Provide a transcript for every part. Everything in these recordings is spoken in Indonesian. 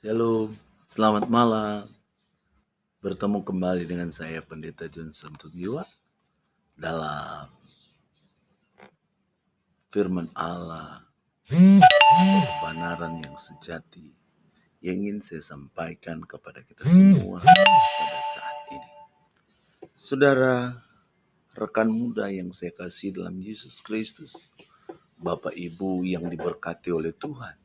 Shalom, selamat malam. Bertemu kembali dengan saya Pendeta Johnson Tugiwa dalam firman Allah atau kebenaran yang sejati yang ingin saya sampaikan kepada kita semua pada saat ini. Saudara, rekan muda yang saya kasih dalam Yesus Kristus, Bapak Ibu yang diberkati oleh Tuhan,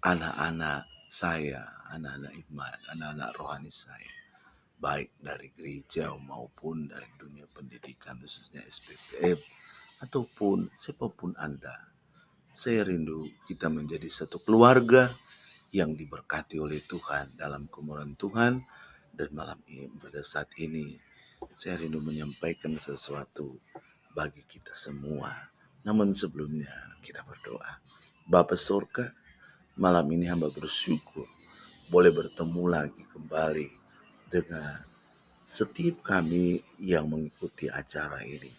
anak-anak saya, anak-anak iman, anak-anak rohani saya, baik dari gereja maupun dari dunia pendidikan khususnya SPPM ataupun siapapun Anda. Saya rindu kita menjadi satu keluarga yang diberkati oleh Tuhan dalam kemurahan Tuhan. Dan malam ini pada saat ini saya rindu menyampaikan sesuatu bagi kita semua. Namun sebelumnya kita berdoa. Bapa Surga, malam ini hamba bersyukur boleh bertemu lagi kembali dengan setiap kami yang mengikuti acara ini.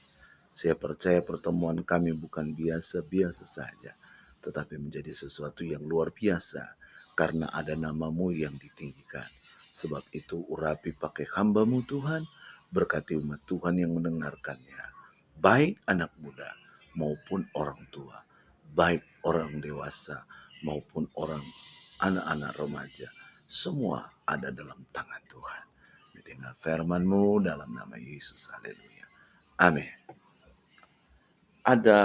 Saya percaya pertemuan kami bukan biasa-biasa saja, tetapi menjadi sesuatu yang luar biasa karena ada namamu yang ditinggikan. Sebab itu urapi pakai hamba-Mu Tuhan, berkati umat Tuhan yang mendengarkannya, baik anak muda maupun orang tua, baik orang dewasa maupun orang anak-anak remaja, semua ada dalam tangan Tuhan. Mendengar firman-Mu dalam nama Yesus, haleluya. Amin. Ada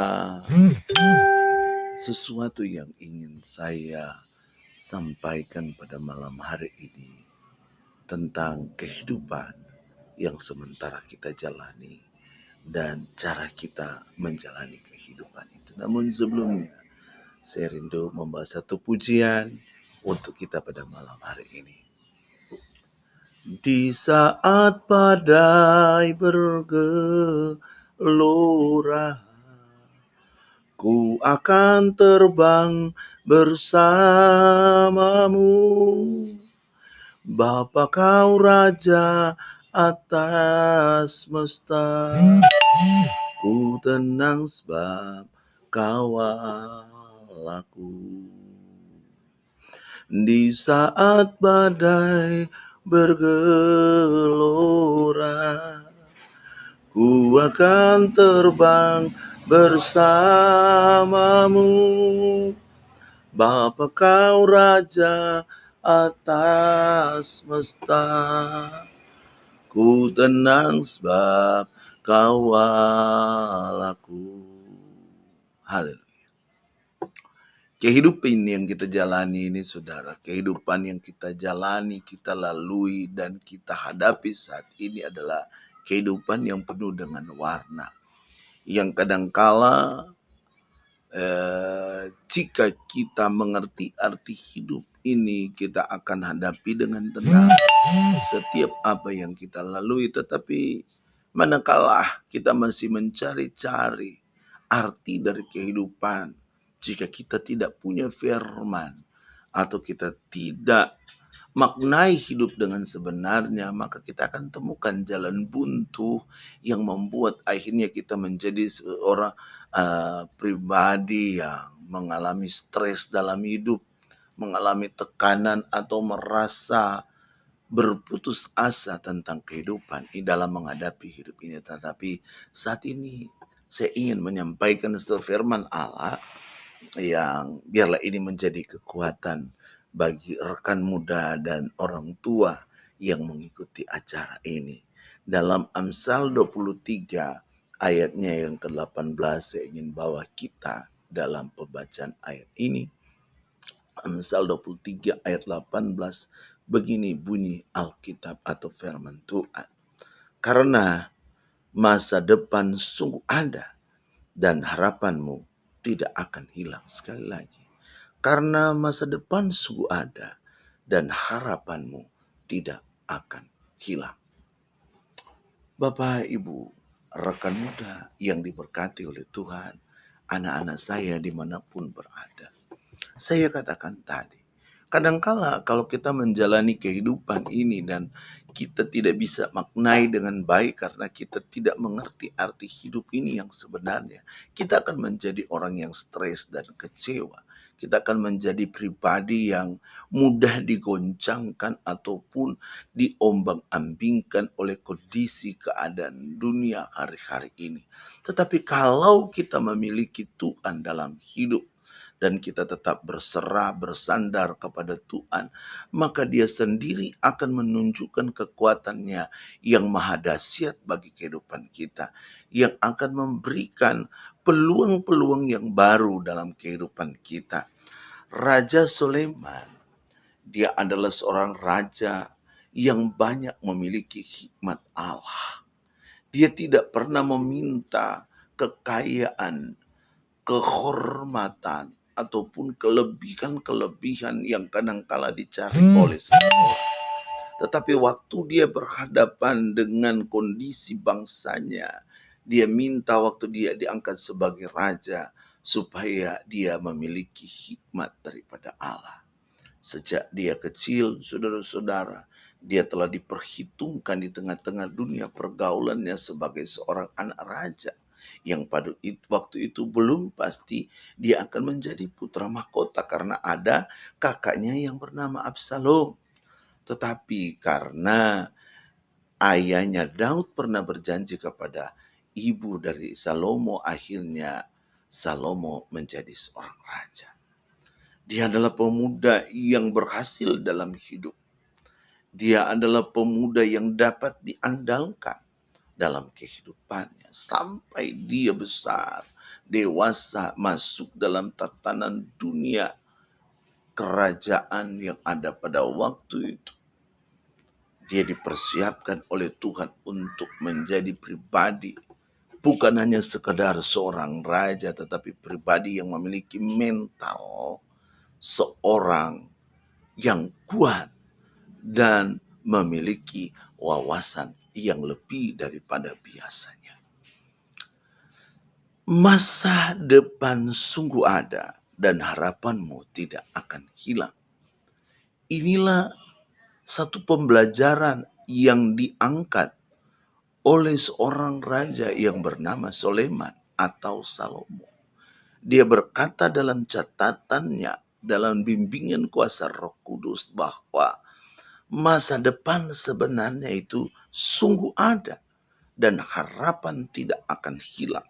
sesuatu yang ingin saya sampaikan pada malam hari ini tentang kehidupan yang sementara kita jalani dan cara kita menjalani kehidupan itu. Namun sebelumnya, saya rindu membawa satu pujian untuk kita pada malam hari ini. Di saat badai bergelora, ku akan terbang bersamamu. Bapa kau Raja atas semesta, ku tenang sebab kawal aku. Di saat badai bergelora, ku akan terbang bersamamu. Bapa kau Raja atas semesta, ku tenang sebab kawal aku. Haleluya. Kehidupan yang kita jalani ini saudara, kehidupan yang kita jalani, kita lalui dan kita hadapi saat ini adalah kehidupan yang penuh dengan warna. Yang kadangkala jika kita mengerti arti hidup ini, kita akan hadapi dengan tenang setiap apa yang kita lalui. Tetapi manakala kita masih mencari-cari arti dari kehidupan, jika kita tidak punya firman atau kita tidak maknai hidup dengan sebenarnya, maka kita akan temukan jalan buntu yang membuat akhirnya kita menjadi seorang pribadi yang mengalami stres dalam hidup, mengalami tekanan atau merasa berputus asa tentang kehidupan di dalam menghadapi hidup ini. Tetapi saat ini saya ingin menyampaikan firman Allah yang biarlah ini menjadi kekuatan bagi rekan muda dan orang tua yang mengikuti acara ini. Dalam Amsal 23 ayatnya yang ke-18 saya ingin bawa kita dalam pembacaan ayat ini. Amsal 23 ayat 18, begini bunyi Alkitab atau firman Tuhan. Karena masa depan sungguh ada dan harapanmu tidak akan hilang. Sekali lagi, karena masa depan sungguh ada dan harapanmu tidak akan hilang. Bapak, Ibu, rekan muda yang diberkati oleh Tuhan, anak-anak saya dimanapun berada. Saya katakan tadi, Kadangkala kalau kita menjalani kehidupan ini dan kita tidak bisa maknai dengan baik karena kita tidak mengerti arti hidup ini yang sebenarnya, kita akan menjadi orang yang stres dan kecewa. Kita akan menjadi pribadi yang mudah digoncangkan ataupun diombang-ambingkan oleh kondisi keadaan dunia hari-hari ini. Tetapi kalau kita memiliki Tuhan dalam hidup, dan kita tetap berserah, bersandar kepada Tuhan, maka Dia sendiri akan menunjukkan kekuatannya yang maha dahsyat bagi kehidupan kita, yang akan memberikan peluang-peluang yang baru dalam kehidupan kita. Raja Sulaiman, dia adalah seorang raja yang banyak memiliki hikmat Allah. Dia tidak pernah meminta kekayaan, kehormatan, ataupun kelebihan-kelebihan yang kadangkala dicari oleh seseorang. Tetapi waktu dia berhadapan dengan kondisi bangsanya, dia minta waktu dia diangkat sebagai raja, supaya dia memiliki hikmat daripada Allah. Sejak dia kecil, saudara-saudara, dia telah diperhitungkan di tengah-tengah dunia pergaulannya sebagai seorang anak raja, yang pada waktu itu belum pasti dia akan menjadi putra mahkota karena ada kakaknya yang bernama Absalom. Tetapi karena ayahnya Daud pernah berjanji kepada ibu dari Salomo, akhirnya Salomo menjadi seorang raja. Dia adalah pemuda yang berhasil dalam hidup. Dia adalah pemuda yang dapat diandalkan dalam kehidupannya sampai dia besar, dewasa, masuk dalam tatanan dunia kerajaan yang ada pada waktu itu. Dia dipersiapkan oleh Tuhan untuk menjadi pribadi, bukan hanya sekedar seorang raja, tetapi pribadi yang memiliki mental seorang yang kuat dan memiliki wawasan yang lebih daripada biasanya. Masa depan sungguh ada dan harapanmu tidak akan hilang. Inilah satu pembelajaran yang diangkat oleh seorang raja yang bernama Sulaiman atau Salomo. Dia berkata dalam catatannya, dalam bimbingan kuasa Roh Kudus, bahwa masa depan sebenarnya itu sungguh ada dan harapan tidak akan hilang.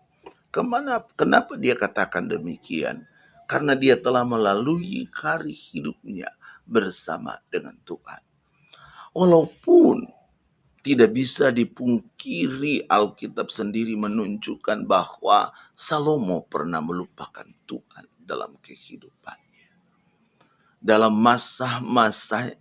Kenapa dia katakan demikian? Karena dia telah melalui hari hidupnya bersama dengan Tuhan. Walaupun tidak bisa dipungkiri, Alkitab sendiri menunjukkan bahwa Salomo pernah melupakan Tuhan dalam kehidupannya. Dalam masa-masanya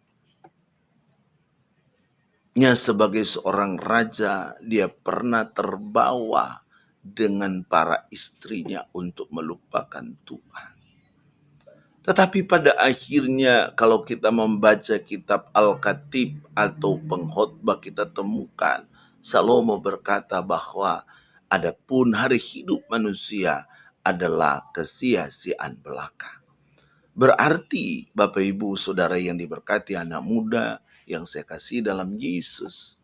sebagai seorang raja, dia pernah terbawa dengan para istrinya untuk melupakan Tuhan. Tetapi pada akhirnya kalau kita membaca kitab Al-Khatib atau pengkhotbah, kita temukan Salomo berkata bahwa adapun hari hidup manusia adalah kesia-siaan belaka. Berarti Bapak Ibu Saudara yang diberkati, anak muda yang saya kasih dalam Yesus,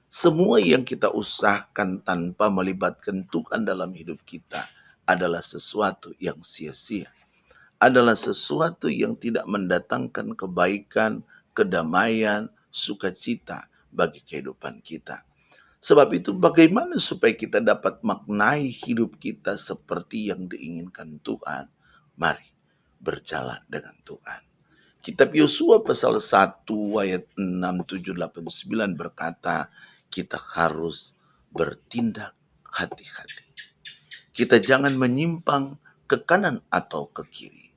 semua yang kita usahakan tanpa melibatkan Tuhan dalam hidup kita adalah sesuatu yang sia-sia, adalah sesuatu yang tidak mendatangkan kebaikan, kedamaian, sukacita bagi kehidupan kita. Sebab itu bagaimana supaya kita dapat maknai hidup kita seperti yang diinginkan Tuhan? Mari berjalan dengan Tuhan. Kitab Yosua pasal 1 ayat 6, 7, 8, 9 berkata, kita harus bertindak hati-hati. Kita jangan menyimpang ke kanan atau ke kiri.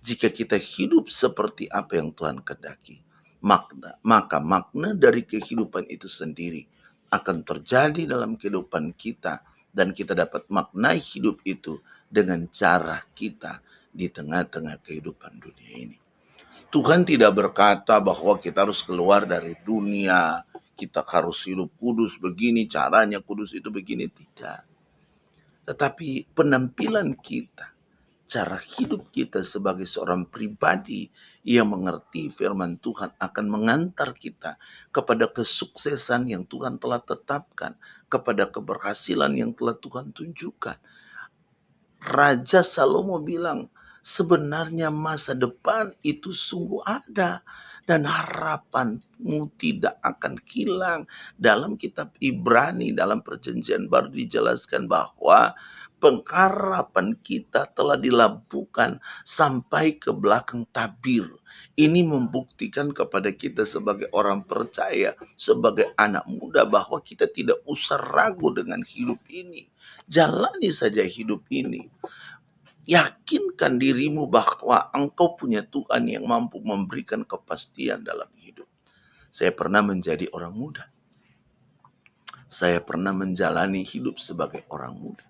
Jika kita hidup seperti apa yang Tuhan kehendaki, maka makna dari kehidupan itu sendiri akan terjadi dalam kehidupan kita, dan kita dapat maknai hidup itu dengan cara kita di tengah-tengah kehidupan dunia ini. Tuhan tidak berkata bahwa kita harus keluar dari dunia, kita harus hidup kudus begini, caranya kudus itu begini, tidak. Tetapi penampilan kita, cara hidup kita sebagai seorang pribadi yang mengerti firman Tuhan akan mengantar kita kepada kesuksesan yang Tuhan telah tetapkan, kepada keberhasilan yang telah Tuhan tunjukkan. Raja Salomo bilang, sebenarnya masa depan itu sungguh ada dan harapanmu tidak akan hilang. Dalam kitab Ibrani, dalam perjanjian baru dijelaskan bahwa pengharapan kita telah dilabuhkan sampai ke belakang tabir. Ini membuktikan kepada kita sebagai orang percaya, sebagai anak muda, bahwa kita tidak usah ragu dengan hidup ini. Jalani saja hidup ini. Yakinkan dirimu bahwa engkau punya Tuhan yang mampu memberikan kepastian dalam hidup. Saya pernah menjadi orang muda. Saya pernah menjalani hidup sebagai orang muda.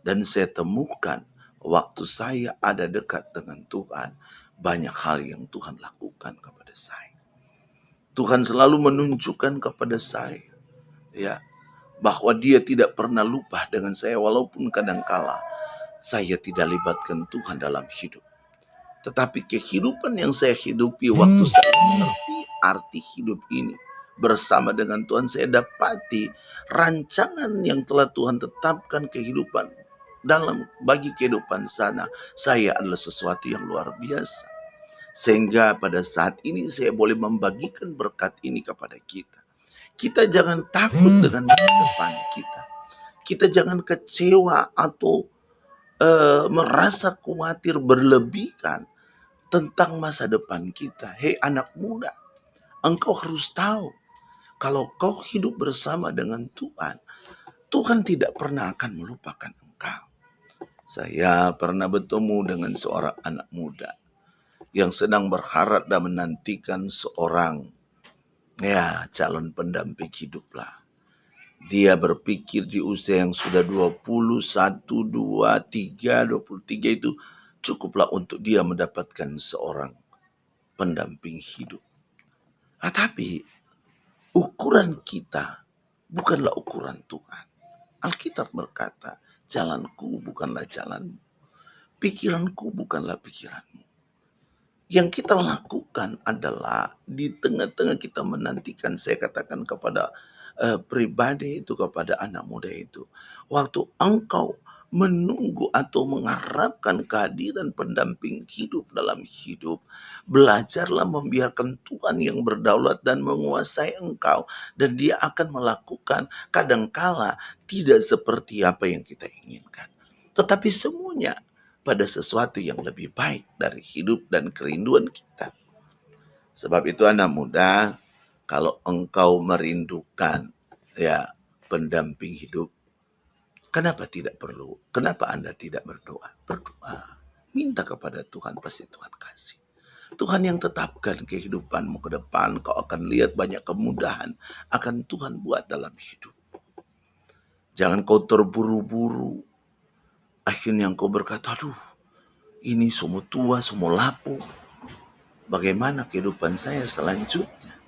Dan saya temukan waktu saya ada dekat dengan Tuhan, banyak hal yang Tuhan lakukan kepada saya. Tuhan selalu menunjukkan kepada saya, ya, bahwa Dia tidak pernah lupa dengan saya, walaupun kadangkala saya tidak libatkan Tuhan dalam hidup. Tetapi kehidupan yang saya hidupi waktu saya mengerti arti hidup ini bersama dengan Tuhan, saya dapati rancangan yang telah Tuhan tetapkan kehidupan dalam bagi kehidupan saya adalah sesuatu yang luar biasa. Sehingga pada saat ini saya boleh membagikan berkat ini kepada kita. Kita jangan takut dengan masa depan kita. Kita jangan kecewa atau merasa khawatir berlebihan tentang masa depan kita. Hei anak muda, engkau harus tahu kalau kau hidup bersama dengan Tuhan, Tuhan tidak pernah akan melupakan engkau. Saya pernah bertemu dengan seorang anak muda yang sedang berharap dan menantikan seorang calon pendamping hiduplah. Dia berpikir di usia yang sudah 21, 23, 23 itu cukuplah untuk dia mendapatkan seorang pendamping hidup. Tapi ukuran kita bukanlah ukuran Tuhan. Alkitab berkata, jalanku bukanlah jalanmu, pikiranku bukanlah pikiranmu. Yang kita lakukan adalah di tengah-tengah kita menantikan, saya katakan kepada pribadi itu, kepada anak muda itu, waktu engkau menunggu atau mengharapkan kehadiran pendamping hidup dalam hidup, belajarlah membiarkan Tuhan yang berdaulat dan menguasai engkau, dan Dia akan melakukan kadangkala tidak seperti apa yang kita inginkan, tetapi semuanya pada sesuatu yang lebih baik dari hidup dan kerinduan kita. Sebab itu anak muda, kalau engkau merindukan pendamping hidup, kenapa Anda tidak berdoa? Berdoa. Minta kepada Tuhan, pasti Tuhan kasih. Tuhan yang tetapkan kehidupanmu ke depan, kau akan lihat banyak kemudahan akan Tuhan buat dalam hidup. Jangan kau terburu-buru. Akhirnya kau berkata, aduh, ini semua tua, semua lapuk. Bagaimana kehidupan saya selanjutnya?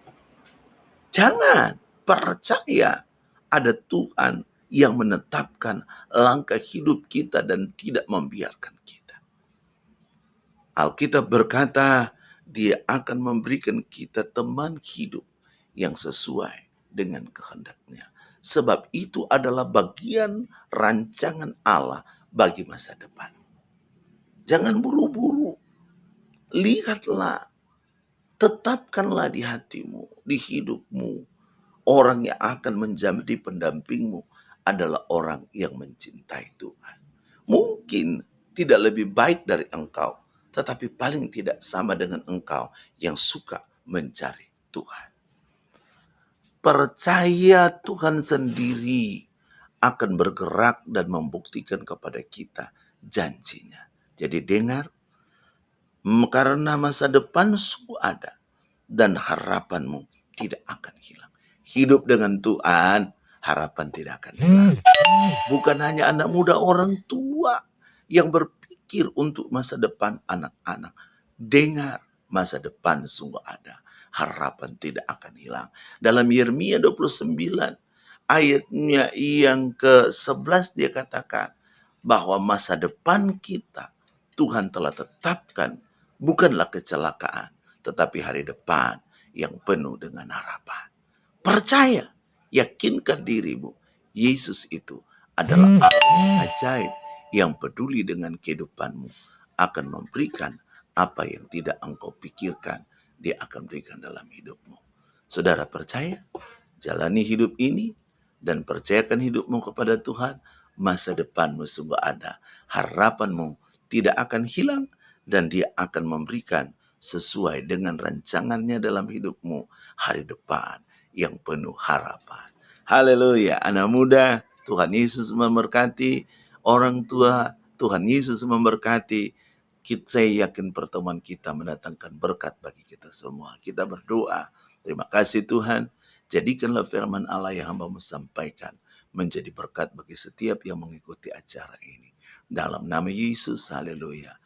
Jangan, percaya ada Tuhan yang menetapkan langkah hidup kita dan tidak membiarkan kita. Alkitab berkata, Dia akan memberikan kita teman hidup yang sesuai dengan kehendak-Nya. Sebab itu adalah bagian rancangan Allah bagi masa depan. Jangan buru-buru. Lihatlah, tetapkanlah di hatimu, di hidupmu, orang yang akan menjadi pendampingmu adalah orang yang mencintai Tuhan. Mungkin tidak lebih baik dari engkau, tetapi paling tidak sama dengan engkau yang suka mencari Tuhan. Percaya Tuhan sendiri akan bergerak dan membuktikan kepada kita janjinya. Jadi dengar, karena masa depan sungguh ada dan harapanmu tidak akan hilang. Hidup dengan Tuhan, harapan tidak akan hilang. Bukan hanya anak muda, orang tua yang berpikir untuk masa depan anak-anak. Dengar, masa depan sungguh ada. Harapan tidak akan hilang. Dalam Yeremia 29 ayatnya yang ke-11 dia katakan bahwa masa depan kita Tuhan telah tetapkan bukanlah kecelakaan, tetapi hari depan yang penuh dengan harapan. Percaya, yakinkan dirimu, Yesus itu adalah Allah yang ajaib, yang peduli dengan kehidupanmu, akan memberikan apa yang tidak engkau pikirkan, dia akan berikan dalam hidupmu. Saudara percaya, jalani hidup ini, dan percayakan hidupmu kepada Tuhan, masa depanmu sungguh ada. Harapanmu tidak akan hilang, dan dia akan memberikan sesuai dengan rancangannya dalam hidupmu hari depan yang penuh harapan. Haleluya, anak muda, Tuhan Yesus memberkati, orang tua, Tuhan Yesus memberkati. Saya yakin pertemuan kita mendatangkan berkat bagi kita semua. Kita berdoa, terima kasih Tuhan, jadikanlah firman Allah yang hamba-Mu sampaikan menjadi berkat bagi setiap yang mengikuti acara ini. Dalam nama Yesus, haleluya.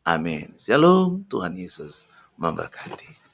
Amin. Shalom, Tuhan Yesus memberkati.